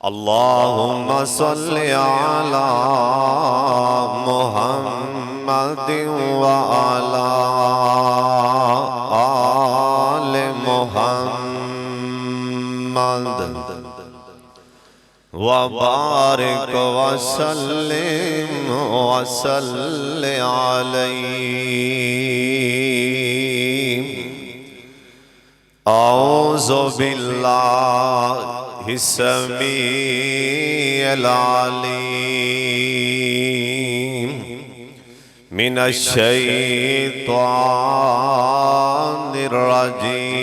अल्लाहुम्मा सल्लि अला मुहम्मदिन व अला आले मुहम्मद व बारिक व सल्लिम व सल्लि अलैहि। औज़ु बिल्लाहि समीइल अलीम मिनश शैतानिर रजीम।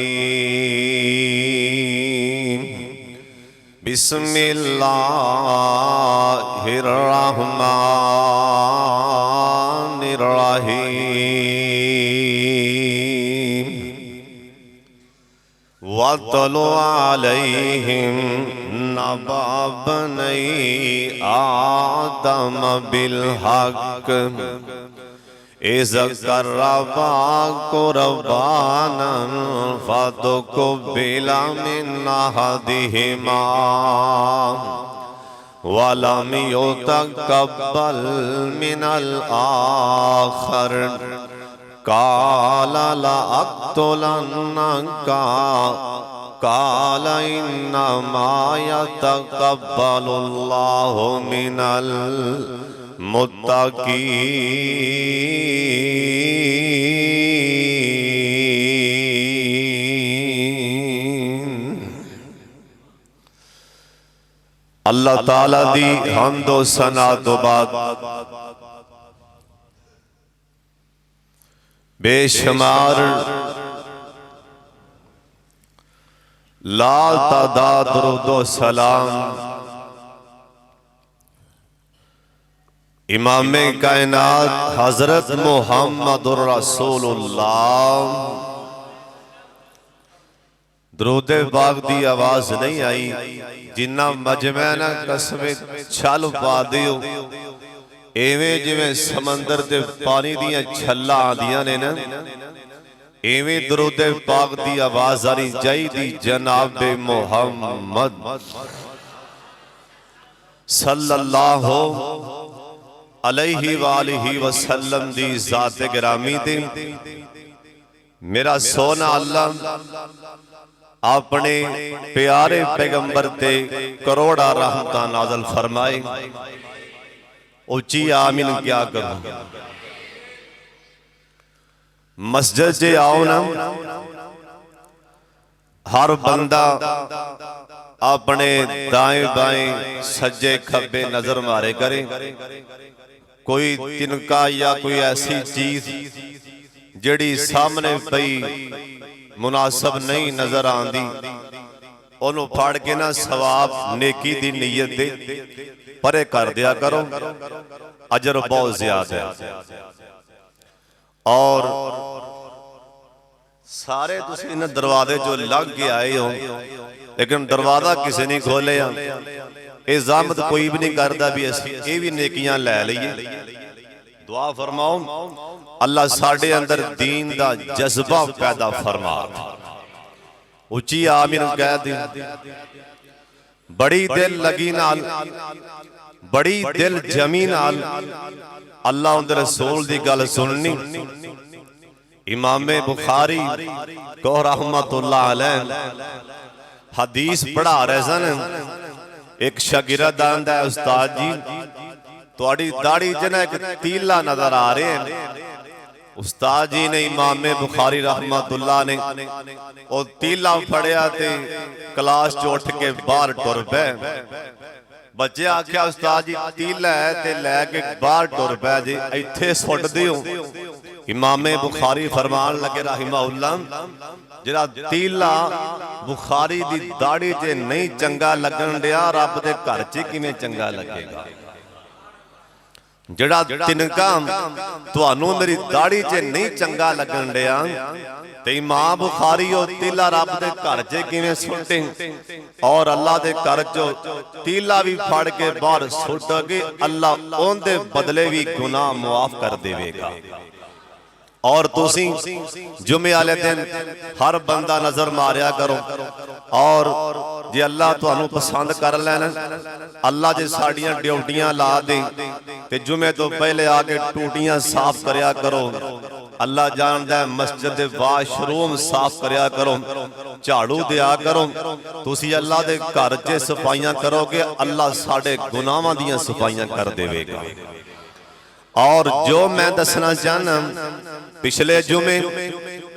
बिस्मिल्लाहिर रहमानिर रहीम। वतलु अलैहिम नबा बनी आदम बिलहक इज़ क़र्रबा क़ुरबानन फ़तुक़ुब्बिला मिन अहदिहिमा वलम युतक़ब्बल मिनल आख़र काला लअक़्तुलन्नका काला इन्नमा यतक़ब्बलुल्लाहु मिनल मुत्तक़ीन। अल्लाह ताला दी हम्दो सना तो बाद बेशुमार ला तादाद दुरूदो सलाम इमामे कायनात हजरत मुहम्मदुर रसूलुल्लाह। दुरूदे पाक दी आवाज नहीं आई जिन्ना मजमे ना कसमे छल पा दियो एवें जिवें समंदर दे पानी दियां छल्लां आंदियां ने ना एवें दुरूदे पाक दी आवाज आनी चाहिदी जनाबे मुहम्मद सल्लल्लाहु अलैहि वालिहि वसल्लम दी ज़ात गिरामी दे। मेरा सोना अल्लाह अपने प्यारे पैगंबर ते करोड़ा रहमतां नाज़िल फरमाए। ऊंची आमीन क्या करूं। मस्जिद से आओ ना हर बंदा अपने दाएं बाएं सज्जे खब्बे नजर मारे करे। कोई तिनका या कोई ऐसी चीज जड़ी सामने पई मुनासब नहीं नजर आंदी ओनू फाड़ के ना सवाब नेकी दी नीयत दे परे कर दिया करो, अजर बहुत ज्यादा है। और सारे तुसीं इन दरवाजे जो लग के आए हो लेकिन दरवाजा किसी ने खोले ये ज़ामत कोई भी नहीं करता भी असीं ये भी नेकियां लै लईए। दुआ फरमाओ अल्लाह साडे अंदर दीन दा जज्बा पैदा फरमा। उची आमीन कह दे। बड़ी दिल लगी नाल बड़ी दिल जमी नाल अल्लाह उनके रसूल दी गल सुननी। इमामे बुखारी को रहमतुल्लाह अलैह हदीस पढ़ा रहे सन। एक शागिर्द आंदा है उस्ताद जी तुहाडी दाढ़ी च ना एक तीला नजर आ रहे हैं। उस्ताद जी ने इमामे बुखारी रहमतुल्लाह ने वो तीला फड़िया ते क्लास च उठ के बाहर टुर पे। बच्चे आख्या उस्ताद जी तीला है ते लैके बाहर टुर पै जी इत्थे सुट दिओ। इमामे बुखारी फरमान लगे राहिमहुल्लाह जिहड़ा तीला बुखारी दी दाढ़ी च नहीं चंगा लगन दिया रब दे घर च किवें चंगा लगेगा। जिहड़ा तिनका तुहानू मेरी दाढ़ी च नहीं चंगा लगन दिया ते इमाम बुखारी ओ तीला रब दे घर च किवें सुटे। और अल्लाह दे घर चो तीला भी फड़ के बाहर सुट के अल्लाह उनदे बदले भी गुनाह मुआफ कर देवेगा। और तुसी जुमे वाले दिन हर बंदा नजर मारिया करो और जे अल्लाह तुहानू पसंद कर लैन, अल्लाह जे साड़ियां ड्यूटियां ला दे ते जुमे तो पहले आके टूटियां साफ करया करो। अल्लाह जानदा है मस्जिद दे वाशरूम साफ करया करो, झाड़ू दिया करो। तुसी अल्लाह दे घर च सफाइयां करोगे, अल्लाह साडे गुनाहां दियां सफाइयां कर देवेगा। और जो मैं दसना चाहना, पिछले जुमे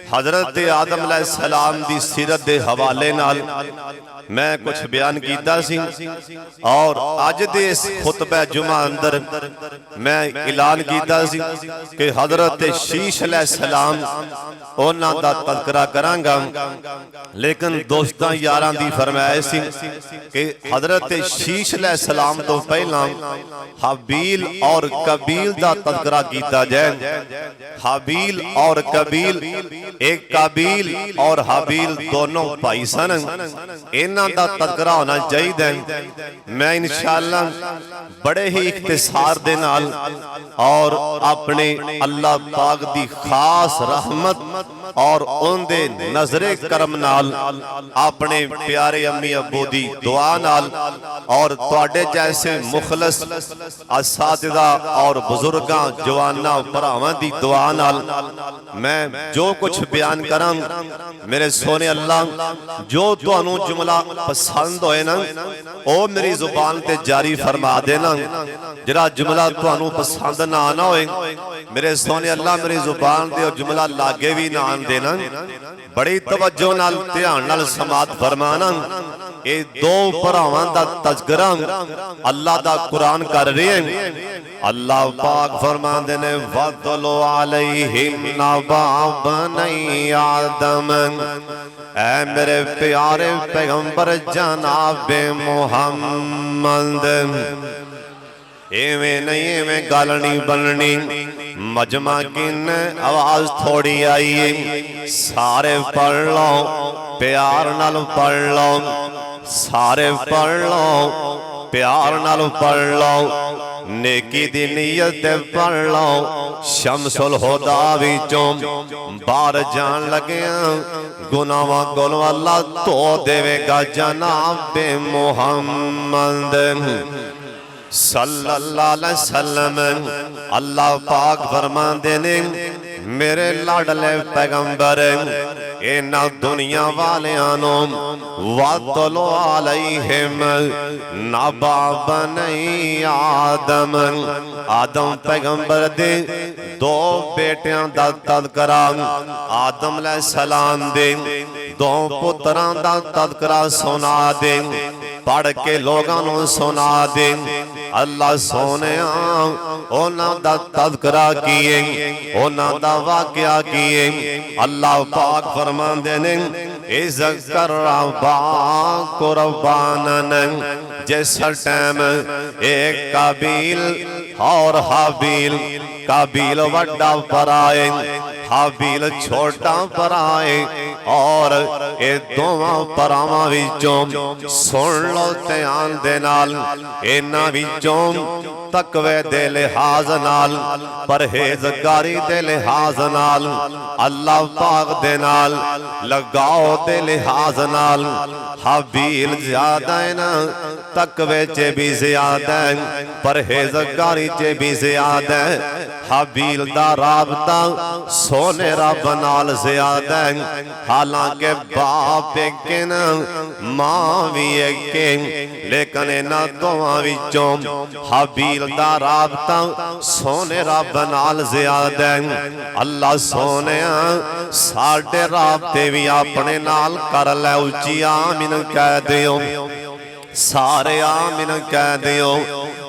हजरत आदम अलैहिस्सलाम दी सीरत दे हवाले नाल मैं कुछ बयान कीता सी, और अज दे इस खुतबा जुमा अंदर मैं ऐलान कीता सी कि हजरत शीश अलैहिस्सलाम उन्हां दा तज़किरा करांगा। लेकिन दोस्तां यारां दी फरमाइश सी कि हजरत शीश अलैहिस्सलाम तो पहला हाबील और कबील दा तज़किरा कीता जाए। हाबील और कबील, एक काबील और हाबील दोनों भाई सन, इन्हां दा तज़किरा होना चाहिए। मैं इंशाअल्लाह बड़े ही इख्तिसार दे नाल और अपने अल्लाह पाक दी खास रहमत और उनदे नजरे करम नाल अपने प्यारे अम्मी अब्बू दी दुआ नाल और तुहाडे जैसे मुखलस असातिज़ा और बुजुर्गां जवानां भरावां दी दुआ नाल मैं जो कुछ बयान करां, मेरे सोने अल्लाह जो तुहानू जुमला पसंद होए ना ओ मेरी जुबान ते जारी फरमा देना। जरा जुमला तुहानू पसंद ना आना होए, मेरे सोने अल्लाह मेरी जुबान ते जुमला लागे भी ना आन देना। बड़ी तवज्जो नाल ध्यान नाल समात फरमाना। ये दो भरावां दा तज़किरा अल्लाह दा कुरान कर रहे हैं। अल्लाह पाक फरमाते ने वतलु अलैहिम नबा बनी आदम, ऐ मेरे प्यारे पैगंबर जनाबे मुहम्मद। इवें नहीं इवें गल नहीं बननी, मजमा किन आवाज थोड़ी आई है, सारे पढ़ लो प्यार नाल पढ़ लो, सारे पढ़ लो प्यार नाल पढ़ लो, नेकी दी नीयत पढ़ लो। शमसुल हुदा विचों बाहर जान लगे गुनाहां कोलों अल्लाह धो देवेगा जनाबे मुहम्मद सल्लल्लाहु अलैहि वसल्लम। अल्लाह पाक फरमांदे ने मेरे लाडले पैगंबर इन्हां दुनिया वालियां नूं वतलु अलैहिम नबा बनी आदम, आदम पैगंबर दे दो बेटियां दा तज़किरा, आदम अलैहिस्सलाम दे दो पुत्रां दा तज़किरा सुना दे, पढ़ के लोगां नूं सुना दे। अल्लाह सोने उन्हां दा तज़किरा कीए, उन्हां दा वाक़या कीए। अल्लाह पाक फरमांदे ने इज़्कर रब्बा कुर्बानन, जिस टाइम एक काबील और हाबील, काबील वड्डा भराए हाबील छोटा भराए, और ये दोवां भरावां विचों सुन लो ध्यान दे नाल, इन्हां विचों तकवे दे लिहाज नाल परहेजगारी दे लिहाज नाल अल्लाह पाक दे नाल लगाओ दे लिहाज नाल हाबील ज्यादा है ना, तकवे च भी ज्यादा है, परहेजगारी च भी ज्यादा है। हाबील दा राबता सोने रब नाल ज्यादा है, हालांकि बाप एक न मां भी एक, लेकिन इन्हां दोवां विचों हाबील दा राबता सोने रब नाल ज्यादा है। अल्लाह सोने साडे राबते भी अपने नाल कर लै, उच्ची आमीन कह दियो, सारे आमीन कह दियो।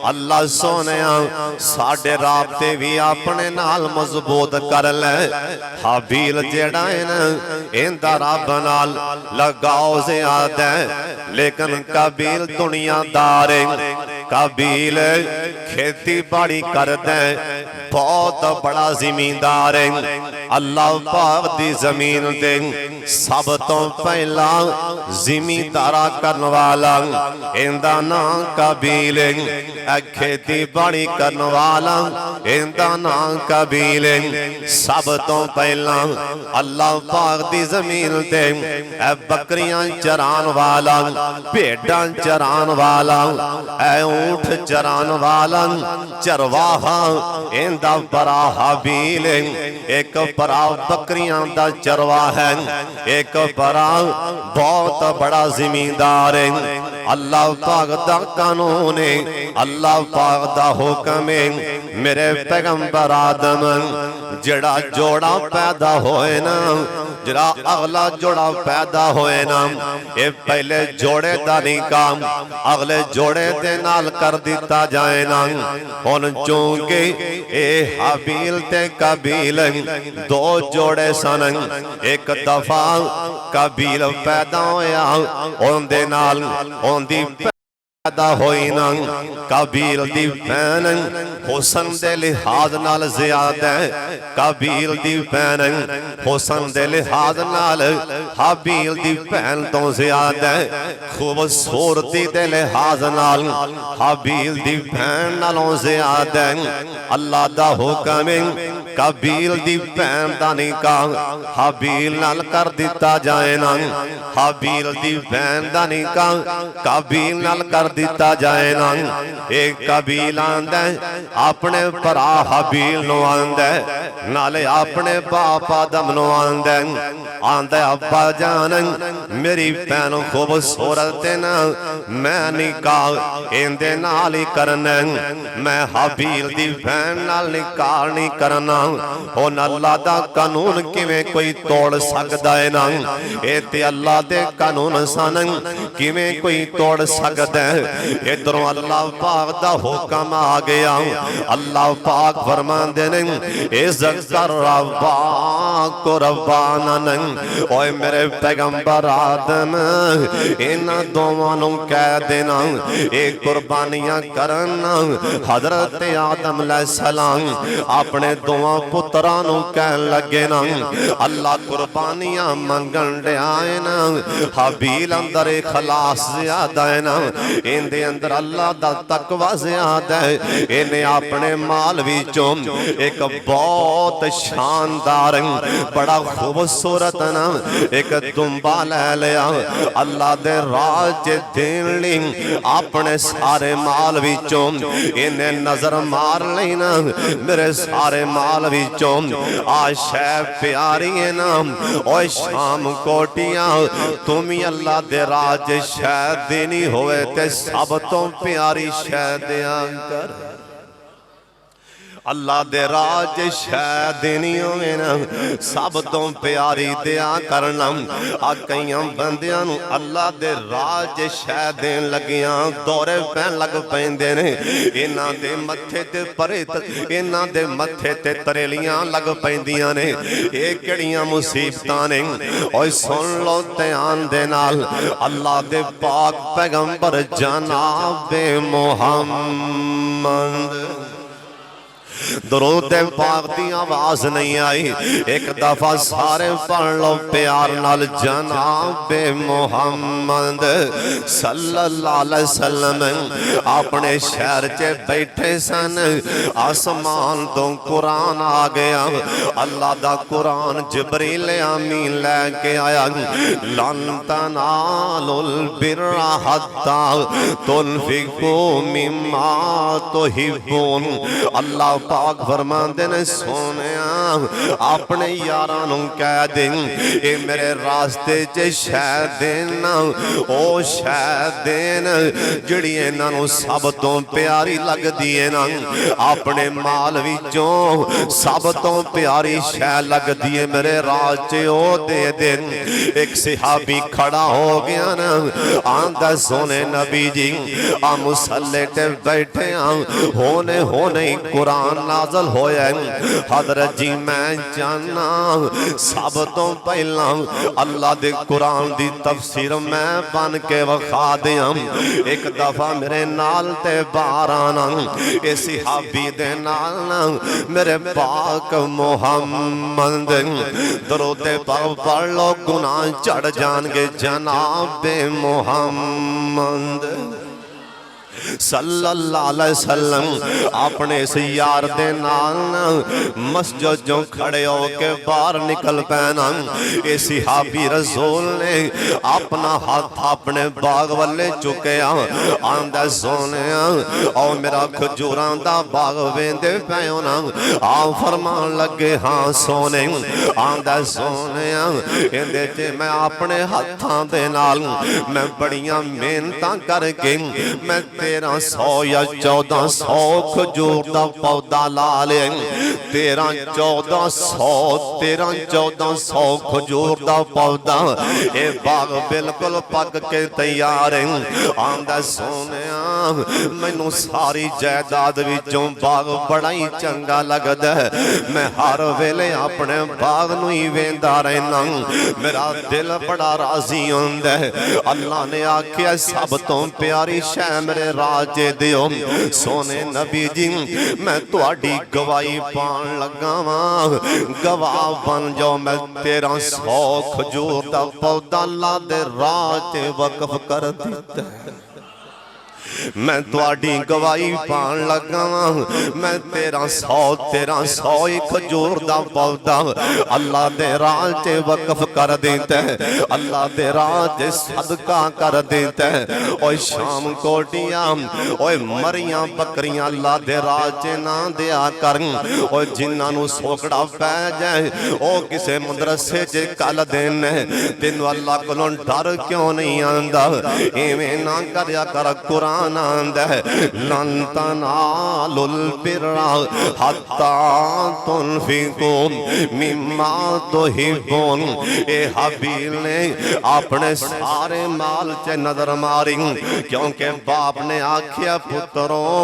अल्लाह सोने साडे राबते भी अपने नाल मजबूत कर ले। हाबील जेड़ा है ना इंदा रब नाल लगाओ ज्यादा है, लेकिन काबील दुनियादार है। काबील खेती बाड़ी करदा है, बहुत बड़ा जिमींदार है। अल्लाह पाक दी जमीन ते सब तो पहला जिमीदारा करने वाला इंदा नाम काबील खेती बाड़ी करने वाला इंदा नाम काबील सब तो पहला अल्लाह पाक दी जमीन ते बकरियां चरान वाला भेड़ां चरान वाला ऊंट चरान वाला चरवाहा इंदा बड़ा हाबील एक बड़ा बकरियां दा चरवा है एक बड़ा बहुत बड़ा जिमीदार है अल्लाह पाक दा कानून है अल्लाह पाक दा हुक्म है मेरे पैगंबर आदम जड़ा जोड़ा पैदा होए ना जरा अगला जोड़ा पैदा होए ना ये पहले जोड़े दा नहीं काम अगले जोड़े दे नाल कर दिता जाए ना हुन चूंकि ए हाबील ते काबील दो जोड़े सन एक दफा काबील पैदा होया उनदे नाल उनदी पैदा होई ना काबील दी भैन हुसन दे लिहाज नाल ज़्यादा काबील दी भैन हुसन दे लिहाज नाल हाबील दी भैन तो ज़्यादा खूबसूरती दे लिहाज नाल हाबील दी भैन नालों ज़्यादा अल्लाह दा हुक्म काबील दी भैन दा निकाह हाबील नाल कर दिता जाए ना हाबील दी भैन दा निकाह काबील नाल कर दिता जाए ना एक काबील आंदा अपने भरा हाबील नु आंदा नाले अपने बाप आदम नु आंदा आंदा अब्बा जान मेरी भैन खूबसूरत ना मैं निकाह इंदे नाल ही करना मैं हाबील दी भैन नाल निकाह नहीं करना हुन अल्लाह दा कानून किवें कोई तोड़ सकदा है ना ए ते अल्लाह दे कानून सन किवें कोई तोड़ सकदा है इधरों अल्लाह पाक दा हुक्म आ गया अल्लाह पाक फरमांदे ने इज़्ज़त कर रब्बा को रब्बानन ओए मेरे पैगंबर आदम इन्हां दोवां नूं कह देना ए कुर्बानियां करन हजरत आदम अलैहिस्सलाम अपने दोवां पुत्रां नूं कहन लगे ना अल्लाह कुर्बानियां मंगण दिया है ना हाबील अंदर इखलास ज्यादा है ना इंदे अंदर अल्लाह दा तकवा ज्यादा है इन्हें अपने माल विचों एक बहुत शानदार बड़ा खूबसूरत ना एक दुम्बा ले लिया अल्लाह दे राज देन लई अपने सारे माल विचों इन्हें नजर मार लेना मेरे सारे माल विचों आ शै प्यारी है ना ओए शाम कोटियां तुम ही अल्लाह दे राज शै देनी होवे ते सब तो प्यारी शै दिया कर अल्लाह दे राज शै देनी होवे ना सब तो प्यारी दिया करना आ कईयां बंदियां नूं अल्लाह दे राज शै देन लगियां दौरे पैन लग पैंदे ने इन्हां दे मत्थे ते परित इन्हां दे मत्थे ते तरेलियां लग पैंदियां ने ये किहड़ियां मुसीबतां ने ओए सुन लो ध्यान दे नाल अल्लाह दे पाक पैगंबर जनाब मुहम्मद दरूद पाक दी आवाज नहीं आई एक दफा सारे पढ़ लो प्यार नाल जनाब मुहम्मद सल्लल्लाहु अलैहि वसल्लम अपने शहर च बैठे सन आसमान तो कुरान आ गया अल्लाह दा कुरान जिब्रील अमीन लेके आया लन तनालुल बिर्रा हत्ता तुनफिकू मिम्मा तुहिब्बून अल्लाह पाक फरमांदे ने सोनिया अपने यारां नूं कह दे ए मेरे रास्ते च शै देना ओ शै देन जिहड़ी इन्हां नूं सब तो प्यारी लगदी है ना अपने माल विचों सब तो प्यारी शै लगदी है मेरे राज च ओ दे देन एक सहाबी खड़ा हो गया ना आंदा सोने नबी जी आ मुसल्ले ते बैठे होने होने कुरान नाज़िल होया हज़रत जी मैं जाना सब तो पहला अल्लाह दे कुरान दी तफसीर मैं बन के विखा दिया। एक दफा मेरे नाल ते बाहर आना ए सहाबी दे नाल मेरे पाक मुहम्मद दरूद पाक पढ़ लो गुनाह चढ़ जाएंगे जनाबे मुहम्मद सल्लल्लाहु अलैहि वसल्लम अपने इस यार दे नाल मस्जिद जो खड़े हो के बाहर निकल पैना ए सहाबी रसूल ने अपना हाथ अपने बाग वाले चुकया आंदा सोने ओ मेरा खजूरां दा बाग वेंदे पयो ना आ फरमान लगे हाँ सोने आंदा सोने इहदे च मैं अपने हाथां दे नाल मैं बड़ियां मेहनतां करके मैं 1300 या 1400 खजूर दा पौधा ला लिया 1300 खजूर दा पौधा ये बाग बिल्कुल पक के तैयार है आंदा सोने मैनू सारी जायदाद विचों बाग बड़ा ही चंगा लगदा है मैं हर वेले अपने बाग नूं ही वेंदा रहना मेरा दिल बड़ा राजी होंदा है अल्लाह ने आख्या सब तो प्यारी शै मेरे राजे दियो सोने नबी जी मैं तुहाडी गवाही पान लगा वां गवाह बन जाओ मैं 1300 खजूर दा पौधा ला दे राज वक्फ कर दिता मैं तुहाडी गवाही पान लगा मैं 1300 खजूर दा पौधा अल्लाह दे राह च वक्फ कर देता है अल्लाह दे राह च सदका कर देता है ओए शाम कोटियां ओए मरियां बकरियां अल्लाह दे राह च ना दिया कर ओए जिन्हां नूं सोकड़ा पै जाए ओ किसे मदरसे च कल दिन तेनू अल्लाह कोलों डर क्यों नहीं आंदा इवें ना करया कर कुरान आंदा है लन तनालुल बिर्रा हत्ता तुनफिकू मिम्मा तुहिब्बून ए हबील ने अपने सारे माल च नजर मारी क्योंकि बाप ने आख्या पुत्रों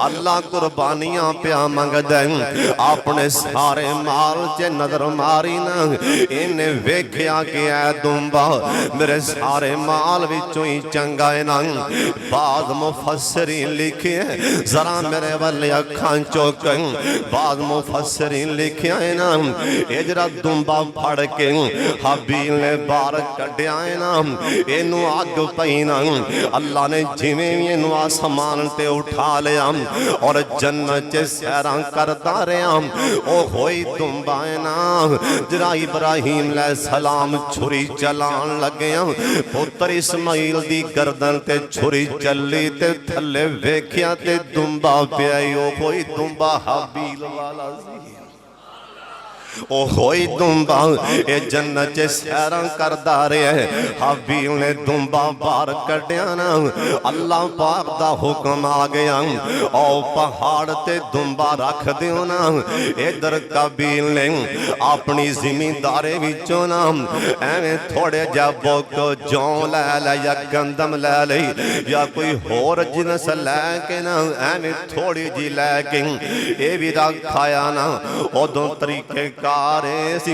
अल्लाह कुर्बानियां पिया मंगदा अपने सारे माल च नजर मारी ना इन्हें वेख्या कि ऐ दुंबा मेरे सारे माल विचों ही चंगा है ना बाद मुफस्सिरीन लिखे जरा मेरे वाले अखां चौक बाद मुफस्सिरीन लिखे है ना ये जरा दुंबा फड़ के हबील ने बाहर कढ़िया है ना इनू अग पई ना अल्लाह ने जिवें भी इनू आसमान ते उठा लिया और जन्नत च सैरां करदा रहा ओ होई दुंबा है ना जरा इब्राहीम अलैहिस्सलाम छुरी चलान लगे पुत्र इस्माइल दी गर्दन ते छुरी चली ते थले वेख्या ते दुंबा पिया ओ कोई दुंबा हबील वाला सी ओ होई दुंबा ए जन्नत च सैरां करदा रहा हबील ने दुंबा बाहर कढ़िया ना अल्लाह पाक दा हुक्म आ गया ओ पहाड़ ते दुंबा रख दियो ना इधर काबील ने अपनी जिमींदारे विचों ना एवें थोड़े जा बोक जौ लै लै या गंदम लै लई या कोई होर जिनस लैके ना एवें थोड़ी जी लैके ये भी रख खाया ना उदों तरीके कारे सी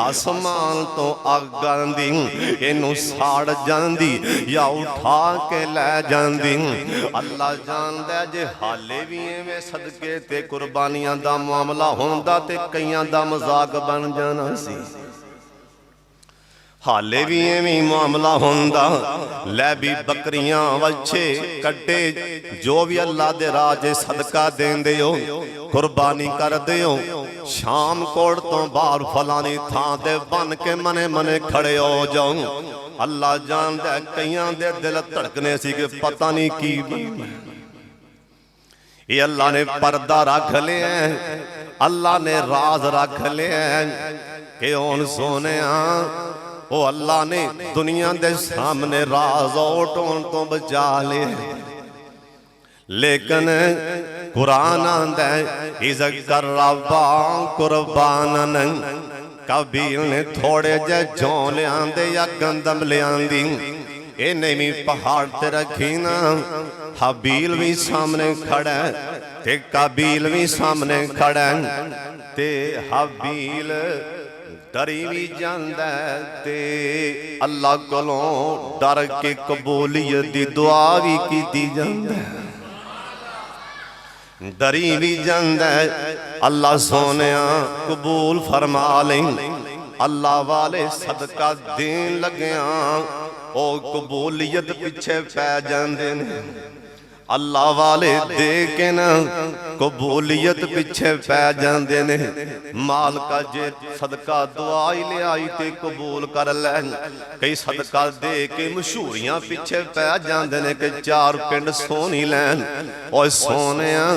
आसमान तो अग आंदी इनू साड़ जांदी या उठा के लै जांदी अल्लाह जानदा जे हाले भी एवें सदके ते कुर्बानियां दा मामला होंदा ते कईयां दा मजाक बन जाना सी हाले भी एवें मामला होंदा लै भी बकरियां वच्छे कट्टे जो भी अल्लाह दे राह सदका देंदे हो कुर्बानी कर दियो शाम कोट तो बाहर फलानी थां ते बन के मने मने खड़े हो जाओ अल्लाह जानदा कईयां दे दिल धड़कने सी कि पता नहीं की ये अल्लाह ने पर्दा रख लिया अल्लाह ने राज रख लिया कि हुण सोने ओ अल्लाह ने दुनिया दे सामने राज ओटों तो बचा ले लेकिन कुरान आंदा इज़ करबा कुर्बानन कबीर ने थोड़े जे जौ लियांदे या गंदम लियांदी इन्हें भी पहाड़ ते रखी ना। हाबील भी सामने खड़ा है ते काबील भी सामने खड़ा है ते हाबील डरी भी जांदा ते अल्लाह कोलों डर के कबूलियत दी दुआ भी कीती जांदा। डरी भी जांदा अल्लाह सोनिया कबूल फरमा ले। अल्लाह वाले सदका देन लग्या ओ कबूलियत पिछे पै जांदे ने। अल्लाह वाले दे के ना कबूलियत पिछे पै जांदे ने। माल का जे सदका दुआ ही ले आई ते कबूल कर लैन। कई सदका दे के मशहूरियां पिछे पै जांदे ने कि चार पिंड सोनी लैन। ओए सोनिया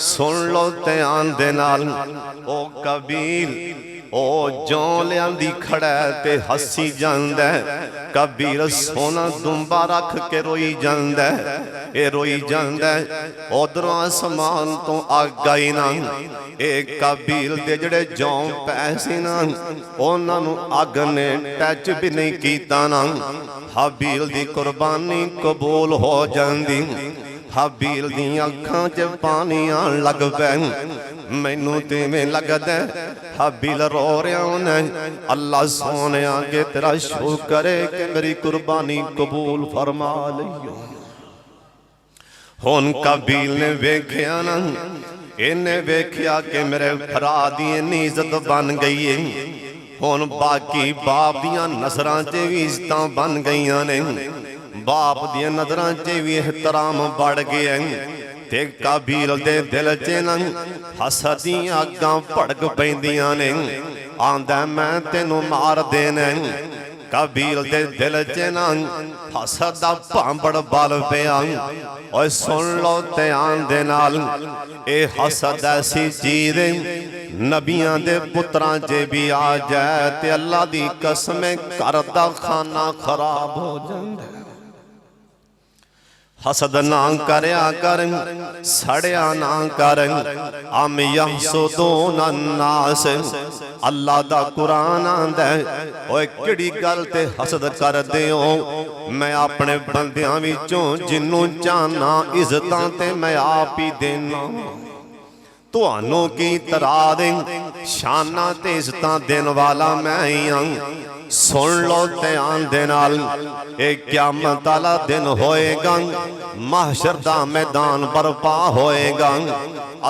सुन लो ध्यान दे नाल ओ कबील ओ जो लियांदी खड़ा ते हसी जांदा। कबीर सोना दुंबा रख के रोई जांदा। ए रोई जांदा उधरों आसमान तो अग आई ना। ए कबीर दे जड़े जौं पैसे ना उन्हां नूं अग ने टच भी नहीं कीता ना। हाबील दी कुर्बानी कबूल हो जांदी। हाबील दी अखां च पानी आन लग पै। मैनू ते में लगदा हाबील रो रहा होना। अल्लाह सोने के तेरा शुक्र है कि मेरी कुर्बानी कबूल फरमा लियो। हुण काबील ने वेख्या ना, इन्हें वेख्या कि मेरे भरा दी इन्नी इज्जत बन गई है। हुण बाकी बाप दियां नज़रां च भी इज्जतां बन गईयां ने। बाप दियां नज़रां च भी एहतराम बढ़ गया है। ते काबील दे दिल च ना हसद दियां अग्गां भड़क पैंदियां ने। आंदा मैं तेनू मार देना। काबील दे दिल च ना हसद दा भांबड़ बल पिया। ओए सुन लो ध्यान दे नाल ए हसद ऐसी चीज नबियां दे पुत्रां च भी आ जाए ते अल्लाह दी कसम घर दा खाना खराब हो जांदा। हसद ना करया कर, सड़िया ना कर। अम यहसुदून अन्नास अल्लाह दा कुरान आंदा है। ओए किहड़ी गल ते हसद कर दिओ। मैं अपने बंदियां विचों जिन्नू चाहना इज्जतां ते मैं आप ही देना। तुहानू की तरा दे शाना ते इज्जतां देन वाला मैं ही हां। सुन लो ध्यान दे नाल ए क़यामत वाला दिन होएगा। महशर दा मैदान बर्पा होएगा।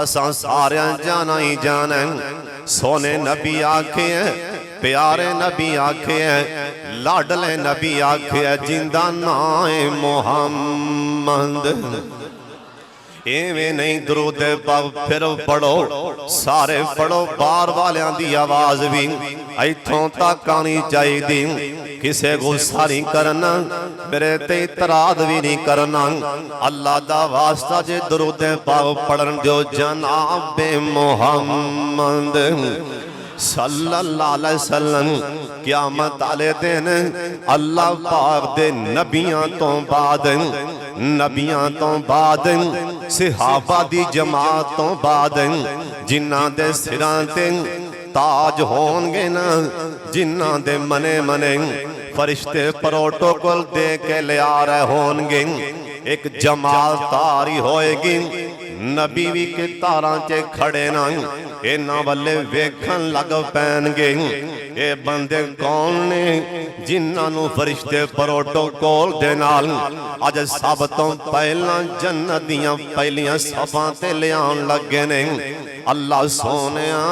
असां सारियां जाना ही जाना। सोने नबी आखे प्यारे नबी आखे लाडले नबी आखे जिंदा नाम है मोहम्मद। एवें नहीं दरूद पाक फिर पढ़ो सारे पढ़ो। बार वालियां दी आवाज भी इथों तक आनी चाहिए। किसे गुस्सा नहीं करना, मेरे ते इतराद भी नहीं करना। अल्लाह दा वास्ता जे दरूद पाक पढ़न दियो जनाब मोहम्मद सल्लल्लाहु अलैहि वसल्लम। क़यामत वाले दिन अल्लाह पाक दे नबियां तो बाद सहाबा दी जमात तो बाद जिन्हां दे सिरां ते ताज होणगे ना, जिन्हां दे मने मने फरिश्ते प्रोटोकॉल दे के लिया रहे होणगे। एक जमात तारी होएगी। नबी भी के तारां च खड़े ना इन्हां वल्ले वेखण लग पैणगे। ये बंदे कौन ने जिन्हां नूं फरिश्ते प्रोटोकॉल दे नाल अज सब तो पहला जन्नत दियां पहलियां सफां ते लियाउण लगे ने। अल्लाह सोनिया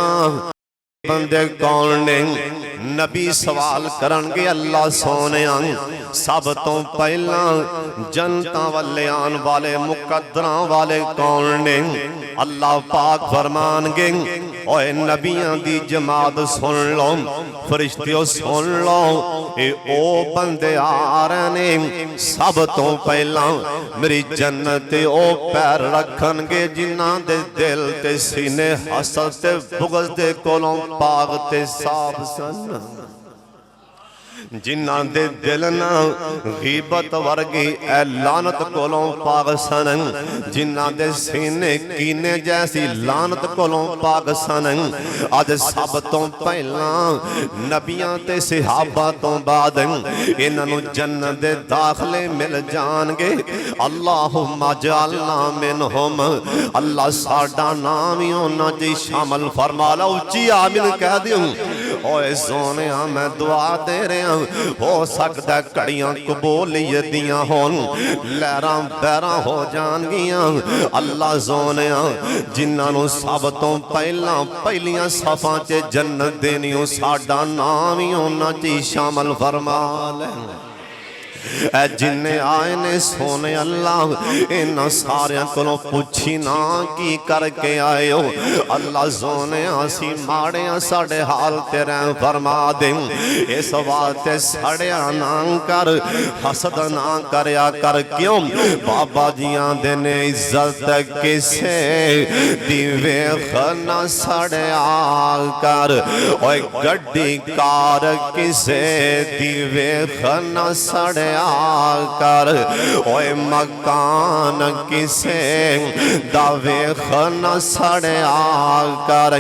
बंदे कौन ने? नबी सवाल करनगे अल्लाह सोनिया सब तो पहला जनता वाले आन वाले मुकद्दरां वाले कौन ने? अल्लाह पाक फरमानगे ओए नबियां दी जमात सुन लो, फरिश्तियों सुन लो, ए ओ बंदे आ रहे ने सब तो पहला मेरी जन्नत ते ओ पैर रखनगे जिन्हां दे दिल ते सीने हसद ते बुग़्ज़ दे कोलों पाक ते साफ सन। जिन्हां दे दिल ना गीबत वर्गी ए लानत कोलों पाक सन, जिन्हां दे सीने कीने जैसी लानत कोलों पाक सन। अज सब तो पहला नबियां ते सहाबा तो बाद इन्हां नूं जन्नत दे दाखले मिल जाणगे। अल्लाहुम्मा जअलना मिनहुम, अल्लाह साडा नाम ही उन्हां च शामिल फरमा ला। उच्ची आमीन कह दियो। ओए सोनिया मैं दुआ दे रहा, हो सकता घड़ियां कबूलियत दियां होन, लहरां बहरां हो जाणगियां। अल्लाह सोनिया जिन्हां नूं सब तो पहला पहलियां सफां च जन्नत देनी, साडा नाम ही उन्हां च शामिल फरमा ले। जिन्ने आए ने सोने अल्लाह इन्हां सारियां कोलों पुछी ना की करके आए हो। अल्लाह सोने असी माड़े साडे हाल तेरे फरमा दे। इस वास्ते सड़िया ना कर, हसद ना करया कर। क्यों बाबा जियां दे ने इज्जत किसे दी वेख ना सड़िया कर। ओए गड्डी कार किसे दी वेख ना सड़िया कर। ओए मकान किसे दा वेख ना सड़िया कर।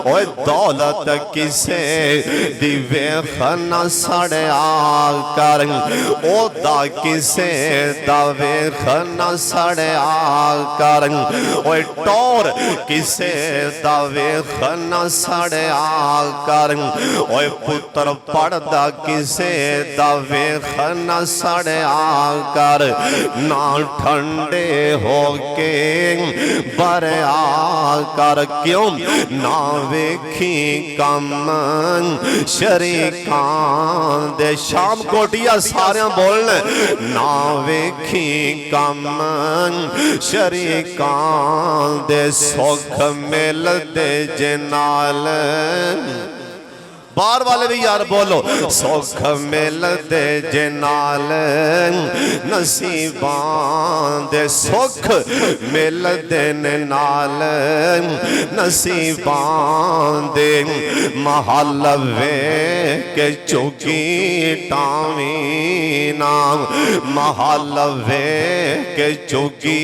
ओए दौलत किसे दी वेख ना सड़िया कर। ओदा किसे दा वेख ना सड़िया कर। ओए टौर किसे दा वेख ना सड़िया कर। ओए पुत्र पढ़दा किसे दा वेख ना सड़िया कर। ना ठंडे होके बरया कर। क्यों ना वेखी कम शरीकां दे। शाम कोटिया सारे बोलने ना वेखी कम शरीकां दे। सुख मिलदे जे नाल, बाहर वाले भी यार बोलो। सुख मिलदे जे नाल नसीबां दे। सुख मिलदे ने नाल नसीबां दे। महल वे के चुकी टावी नाम, महल वे के चुकी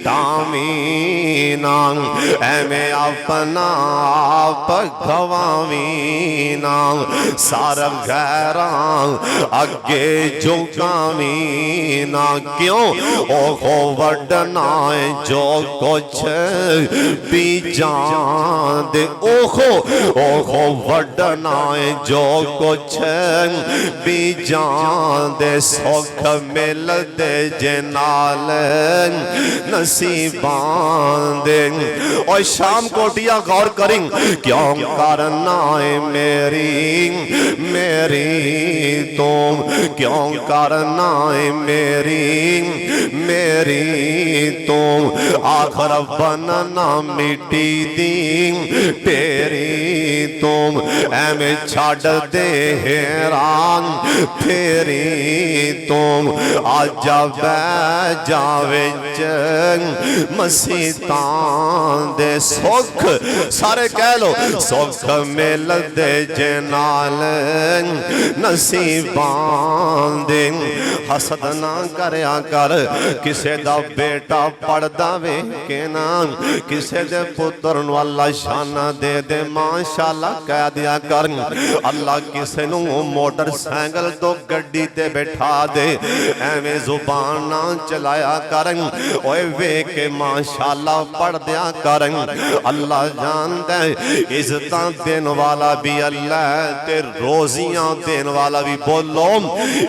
टावी नाम। एवें अपना आप गवावी नाम। सारा गैरा अगे झुकावी ना। क्यों ओहो वडना जो कुछ बीजां दे। ओहो ओहो वडना जो कुछ बीजां दे। सुख मिलदे जे नाल नसीबां दे। और शाम कोटिया गौर करें क्यों करना है मेरी मेरी तुम, क्यों करना है मेरी मेरी तुम। आखर बनना मिट्टी दी तेरी तुम। एवें छड़ दे हैरान फेरी तुम। आजा बह जावे मसीतां दे। सुख सारे कह लो सुख मिलदे जे नाल नसीबां दे। हसद ना करया कर। किसे दा बेटा पढ़दा वे के ना, किसे दे पुत्र नूं अल्लाह शाना दे दे माशाअल्लाह कह दिया कर। अल्लाह किसे नूं मोटरसाइकिल तो गड्डी ते बैठा दे, एवें जुबान ना चलाया कर। ओए वे के माशाअल्लाह पढ़ दिया कर। अल्लाह जानदा है इज्जतां देन वाला भी अल्लाह ते रोजियां देन वाला भी। बोलो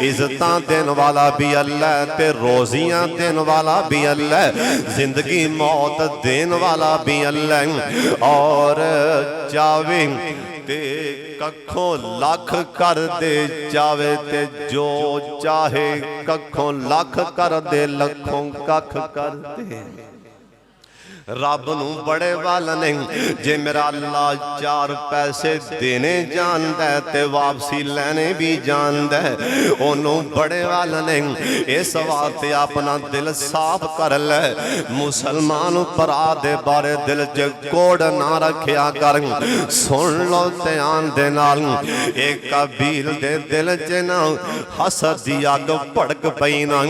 इज्जतां देन वाला भी अल्लाह ते रोजियां देन वाला भी अल्लाह। जिंदगी मौत देन वाला भी अल्लाह। और चावे ते कखों लख कर दे, चावे ते जो चाहे कखों लख कर दे, लखों कख कर दे। रब नूं बड़े वाल नहीं। जे मेरा अल्लाह 4 पैसे देने जानदा है ते वापसी लेने भी जानदा है, ओनू बड़े वाल नहीं। इस वास्ते अपना दिल साफ कर ले। मुसलमान भरा दे बारे दिल च कोड़ ना रखिया कर। सुन लो ध्यान दे नाल, एक काबील दे दिल च ना हसद दी अग भड़क पई ना।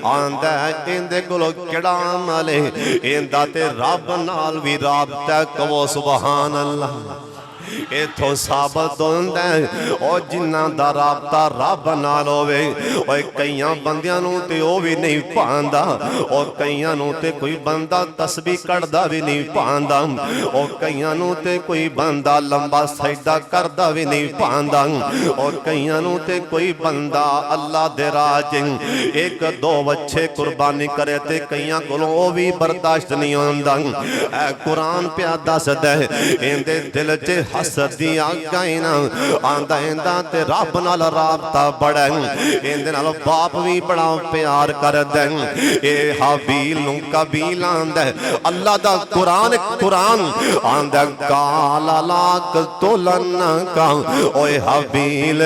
आंदा इंदे कोलों किहड़ा अमल है, इंदा ते रब नाल भी राबता। कहो सुभान अल्लाह। इथों साबत होंदा है और जिन्हां दा राबता रब नाल होवे, ओए कईयां बंदियां नूं ते ओ भी नहीं पांदा, और कईयां नूं ते कोई बंदा तस्बीह कढ़दा भी नहीं पांदा, और कईयां नूं ते कोई बंदा लंबा सजदा करदा भी नहीं पांदा, और कईयां नूं ते कोई बंदा अल्लाह दे राह च 1-2 बच्चे कुर्बानी करे ते कईयां कोलों ओ भी बर्दाश्त नहीं होंदा। ऐ कुरान पिया दसदा है इंदे दिल च हसद दी अग आई ना। आंदा इंदा ते रब नाल राबता बड़ा, इंदे नाल बाप भी बड़ा प्यार करदा। ए हाबील नूं काबील आंदा अल्लाह दा कुरान आंदा काल लाक तोलन का। ओए हाबील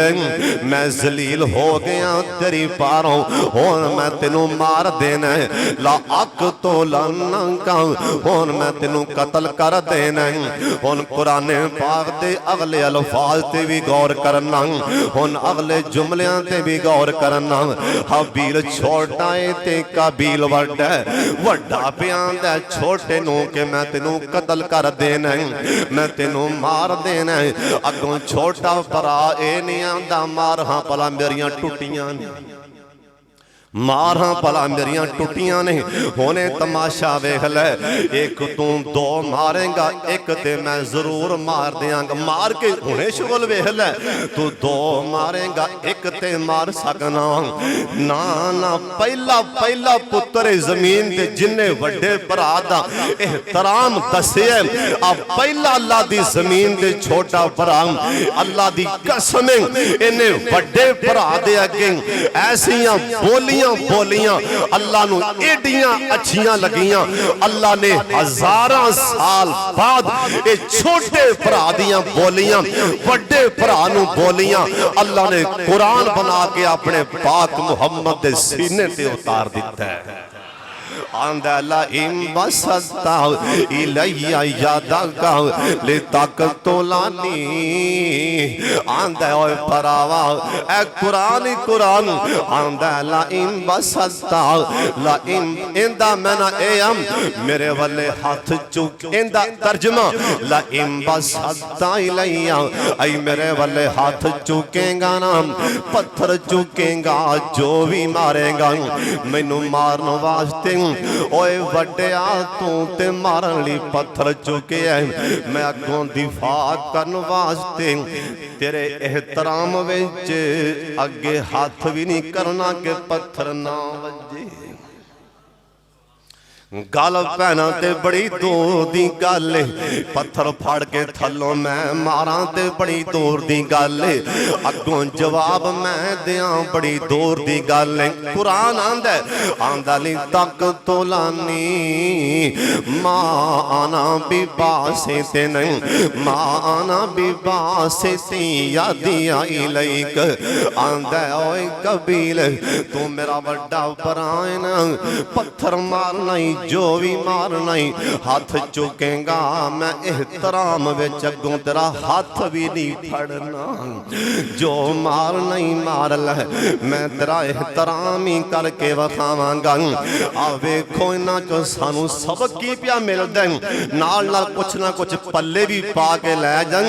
मैं जलील हो गया तेरी पारों, हुण मैं तेनू मार देना। ला अक तोलन का, हुण मैं तेनू कतल कर देना। हुण कुरान पाक दे अगले अल्फाज ते भी गौर करना, हुण अगले जुमलियां ते भी गौर करना। हाबील छोटा है ते काबील वड्डा है। वड्डा प्यांदा छोटे नूं कि मैं तेनू कतल कर देना, मैं तेनू मार देना। अगों छोटा भरा ए नहीं आंदा मार हां भला मेरियां टुटियां ने, मार हां भला मेरियां टुटियां ने। होने तमाशा वेख ले, एक तू 2 मारेगा, एक ते मैं जरूर मार देंगा। मार के हुणे शुगल वेख ले, तू 2 मारेगा, एक ते मार सकना ना ना। पहला पुत्र जमीन ते जिन्ने वड्डे भरा दा एहतराम दस्सिया, अब पहला अल्लाह दी जमीन ते छोटा भरा। अल्लाह दी कसम इन्ने वड्डे भरा दे अगे ऐसियां बोलियां अल्लाह नू एडियां अच्छियां लगियां। अल्लाह ने 1000 साल बाद ये छोटे भरा दियां बोलियां वड्डे भरा नू बोलियां अल्लाह ने कुरान बना के अपने पाक मुहम्मद दे सीने ते उतार दिता है। आंदा ला इम बसता इलैया यादका ले तक तोलानी। आंदा ओए भरावा ए कुरान आंदा ला इम बसता ला इम इंदा मैना ए अम मेरे वाले हाथ चुक। इंदा तर्जमा ला इम बसता इलैया आई मेरे वाले हाथ चुकेगा ना, पत्थर चुकेगा जो भी मारेगा मैनू मारन वास्ते। ओए वड्डिया तू ते मारन लई पत्थर चुके है, मैं अगों दिफा करन वास्ते तेरे एहतराम विच अगे हाथ भी नहीं करना कि पत्थर ना वजे। गल भैना ते बड़ी दूर दी गल, पत्थर फड़ के थलों मैं मारा ते बड़ी दूर दी गल, अगों जवाब मैं दियां बड़ी दूर दी गल। कुरान आंदा ली तक तोलानी मां आना बिबा से ते नहीं, मां आना बिबा से ती यादिया इलैक। आंदा ओए कबील तू मेरा बड़ा भरा है ना, पत्थर मारना ही जो भी मारना ही हाथ चुकेगा मैं एहतराम विच अगों तेरा हाथ भी नहीं फड़ना। जो मारना ही मार ले मैं तेरा एहतराम ही करके वखावांगा। आ वेखो इन्हां चों सानू सबक की पिया मिलदा, नाल नाल कुछ ना कुछ पल्ले भी पा के लै जान।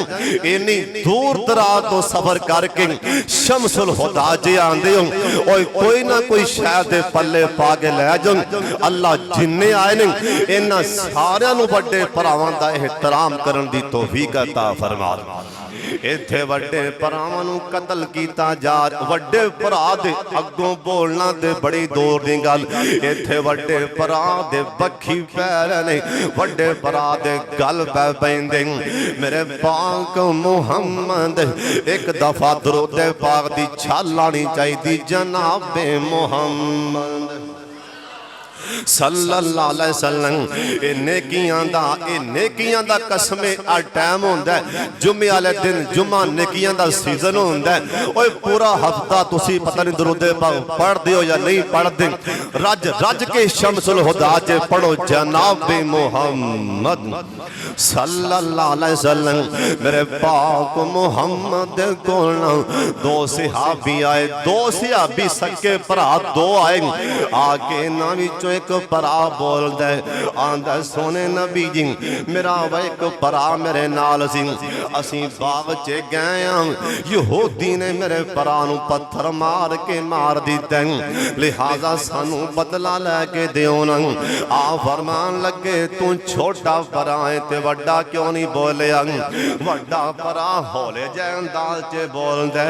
इन्नी दूर दराज तो सफर करके शमसुल हुदा जे आंदे हो, ओए कोई ना कोई शायद दे पल्ले पा के लै जान। अल्लाह जिन्ने आए ने इन्हां सारियां नूं वड्डे भरावां दा एहतराम करन दी तौफीक अता फरमा। इत्थे वड्डे भरावां नूं कतल कीता जा, वड्डे भरा दे अगों बोलना ते बड़ी दूर दी गल। इत्थे वड्डे भरा दे बखी पैर ने, वड्डे भरा दे गल पै पैंदे। मेरे पाक मुहम्मद एक दफा दरूद पाक दी छाल लानी चाहिदी जनाबे मुहम्मद। सल्लल्लाहु अलैहि वसल्लम ए नेकियां दा कसमे आ टाइम होंदा है जुम्मे वाले दिन जुम्मा नेकियां दा सीजन होंदा है ओए पूरा हफ्ता तुसी पता नहीं दरूद पाक पढ़दे हो या नहीं पढ़दे रज रज के शमसुल हुदा च पढ़ो जनाब मुहम्मद सल्लल्लाहु अलैहि वसल्लम मेरे पाक मुहम्मद कोल दो सहाबी आए दो सहाबी सके भरा दो आए आके ना विचों एक भरा बोलदा आंदा सोने नबी जी मेरा वा एक भरा मेरे नाल सी असीं बाग च गए यहूदी ने मेरे भरा नूं पत्थर मार के मार दिता लिहाजा सानू बदला लैके दिओ ना आ फरमान लगे तू छोटा भरा है ते वड्डा क्यों नहीं बोलिया वड्डा भरा हौले जै अंदाज च बोलदा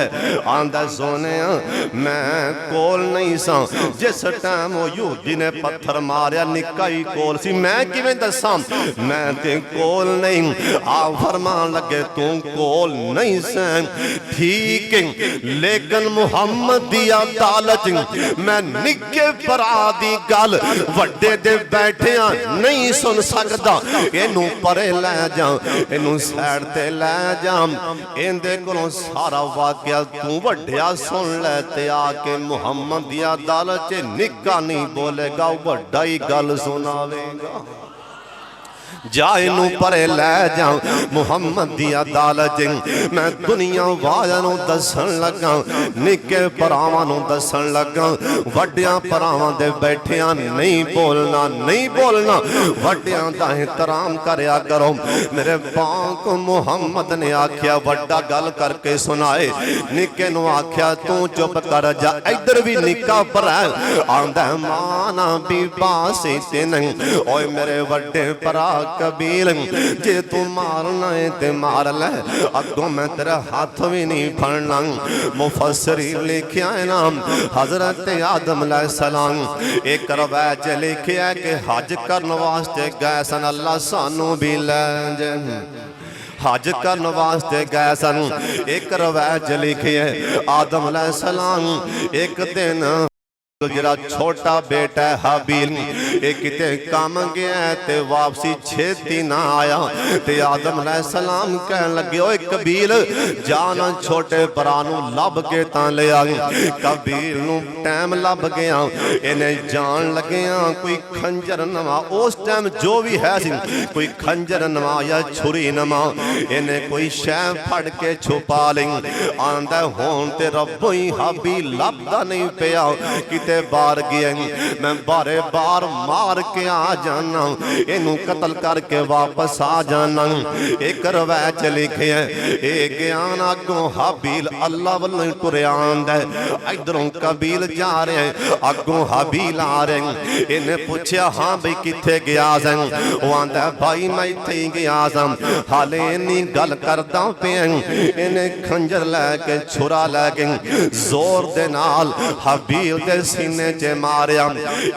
आंदा सोने मैं कोल नहीं सा जिस टाइम वो यहूदी ने पत्थर मारिया निक्का ही कोल सी मैं किवें दसां मैं ते कोल नहीं आ फरमान लगे तू कोल नहीं सन ठीक लेकिन मुहम्मद दी अदालत मैं निक्के भरा दी गल वड्डे दे बैठिया नहीं सुन सकदा इनू परे लै जा इनू साइड ते लै जा इंदे कोलों सारा वाकया तू वड्डिया सुन लै ते आके मुहम्मद दी अदालत च निक्का नहीं बोलेगा वड्डा ही गल सुनावेगा जा इनू परे लै जा मुहम्मद दी अदालत मैं दुनिया वालियां नूं दसन लगा निक्के भरावां नूं दसन लगा वड्डियां भरावां दे बैठिया नहीं बोलना वड्डियां दा एहतराम करया करो मेरे पाक मुहम्मद ने आख्या वड्डा गल करके सुनाए निक्के नूं आख्या तू चुप कर जा इधर भी निक्का भरा आंदा माना भी बासी ते नहीं ओए मेरे वड्डे भरा कबील जे तू मारना है ते मार ले अगों मैं तेरा हाथ भी नहीं फड़ना मुफस्सिरीन लिखिया है नाम हजरत आदम अलैहिस्सलाम एक रवायत लिखिया है कि हज करने वास्ते गए सन अल्लाह सानू भी ले जाए हज करने वास्ते गए सन एक रवायत लिखी है आदम अलैहिस्सलाम एक दिन जरा छोटा बेटा है हाबील एक किते काम गया ते वापसी छेती ना आया ते आदम अलैहिस्सलाम कह लगे ओए कबील जाना छोटे भरा नूं लभ के तां ले आ कबील नूं टाइम लभ गया इन्हें जान लगे कोई खंजर नवा उस टाइम जो भी है सी कोई खंजर नवा या छुरी नवा इन्हें कोई शह फड़ के छुपा ली आंदा होन ते रब्बों ही हाबील लभदा नहीं पिया कि बार गया मैं बारे बार मार के आ जाना इनू कतल करके वापस आ जाना एक रवायत लिखे है ज्ञान अगों हाबील अल्लाह वालों तुरिया आंदा इधरों कबील जा रहे अगों हाबील आ रहे इन्हें पूछया हाँ भाई किथे गया सा वो आंदा भाई मैं इत्थे ही गया सा हाले इन्नी गल करदा पिया इन्हें खंजर लैके छुरा लैके जोर दे नाल हाबील दे सीने च मारिया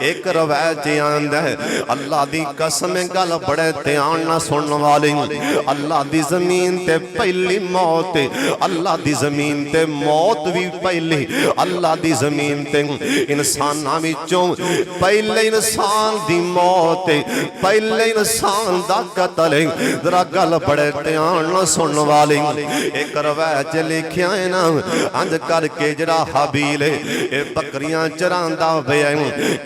एक रवायत आंदा अल्लाह दी कसम गल बड़े ध्यान ना सुनने वाली अल्लाह दी जमीन ते पहली मौत अल्लाह दी जमीन ते मौत भी पहली अल्लाह दी जमीन ते इंसानां विचों पहले इंसान दी मौत पहले इंसान दा कतल जरा गल बड़े ध्यान ना सुनने वाली एक रवायत लिखिया है ना अंज करके जरा हाबील ए बकरियां चरांदा पिया